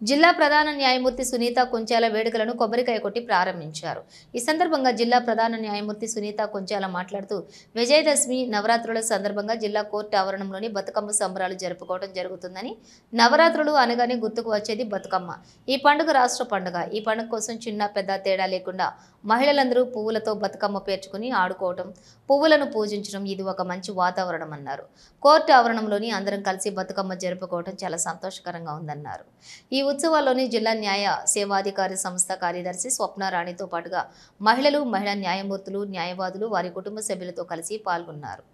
జిల్లా ప్రధాన న్యాయమూర్తి సునీత కొంచాల వేడుకలను కొబ్బరికాయ కొట్టి ప్రారంభించారు. ఈ సందర్భంగా జిల్లా ప్రధాన న్యాయమూర్తి సునీత కొంచాల మాట్లాడుతూ విజయదశమి నవరాత్రుల సందర్భంగా జిల్లా కోర్టు ఆవరణంలోని బతుకమ్మ సంబరాలు జరుపుకోవడం జరుగుతుందని, నవరాత్రులు అనగానే గుర్తుకు వచ్చేది బతుకమ్మ. ఈ పండుగ రాష్ట్ర పండుగ. ఈ పండుగ కోసం చిన్న పెద్ద తేడా లేకుండా మహిళలందరూ పువ్వులతో బతుకమ్మ పేర్చుకుని ఆడుకోవడం, పువ్వులను పూజించడం ఇది ఒక మంచి వాతావరణం అన్నారు. కోర్టు ఆవరణంలోని అందరం కలిసి బతుకమ్మ జరుపుకోవడం చాలా సంతోషకరంగా ఉందన్నారు. ఈ ఉత్సవాల్లోని జిల్లా న్యాయ సేవాధికారి సంస్థ కార్యదర్శి స్వప్నారాణితో పాటుగా మహిళలు, మహిళా న్యాయమూర్తులు, న్యాయవాదులు వారి కుటుంబ సభ్యులతో కలిసి పాల్గొన్నారు.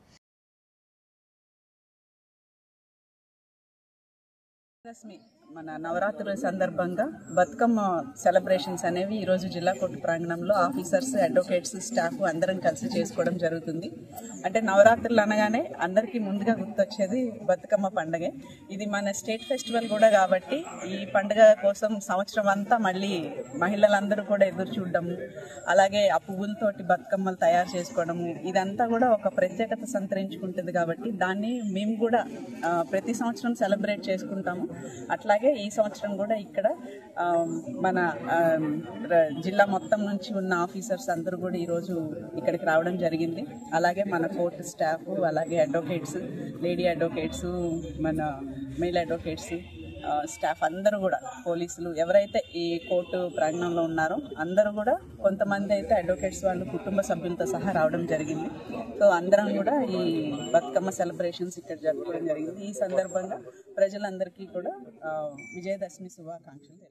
మన నవరాత్రుల సందర్భంగా బతుకమ్మ సెలబ్రేషన్స్ అనేవి ఈరోజు జిల్లా కోర్టు ప్రాంగణంలో ఆఫీసర్స్, అడ్వకేట్స్, స్టాఫ్ అందరం కలిసి చేసుకోవడం జరుగుతుంది. అంటే నవరాత్రులు అనగానే అందరికీ ముందుగా గుర్తొచ్చేది బతుకమ్మ పండుగే. ఇది మన స్టేట్ ఫెస్టివల్ కూడా కాబట్టి ఈ పండుగ కోసం సంవత్సరం అంతా మళ్ళీ మహిళలందరూ కూడా ఎదురు చూడడము, అలాగే ఆ పువ్వులతోటి బతుకమ్మలు తయారు చేసుకోవడము ఇదంతా కూడా ఒక ప్రత్యేకత సంతరించుకుంటుంది. కాబట్టి దాన్ని మేము కూడా ప్రతి సంవత్సరం సెలబ్రేట్ చేసుకుంటాము. అట్లాగే ఈ సంవత్సరం కూడా ఇక్కడ మన జిల్లా మొత్తం నుంచి ఉన్న ఆఫీసర్స్ అందరూ కూడా ఈరోజు ఇక్కడికి రావడం జరిగింది. అలాగే మన కోర్టు స్టాఫ్, అలాగే అడ్వకేట్స్, లేడీ అడ్వకేట్స్, మన మేల్ అడ్వకేట్స్ స్టాఫ్ అందరూ కూడా, పోలీసులు ఎవరైతే ఈ కోర్టు ప్రాంగణంలో ఉన్నారో అందరూ కూడా, కొంతమంది అయితే అడ్వకేట్స్ వాళ్ళు కుటుంబ సభ్యులతో సహా రావడం జరిగింది. సో అందరం కూడా ఈ బతుకమ్మ సెలబ్రేషన్స్ ఇక్కడ జరుపుకోవడం జరిగింది. ఈ సందర్భంగా ప్రజలందరికీ కూడా విజయదశమి శుభాకాంక్షలు.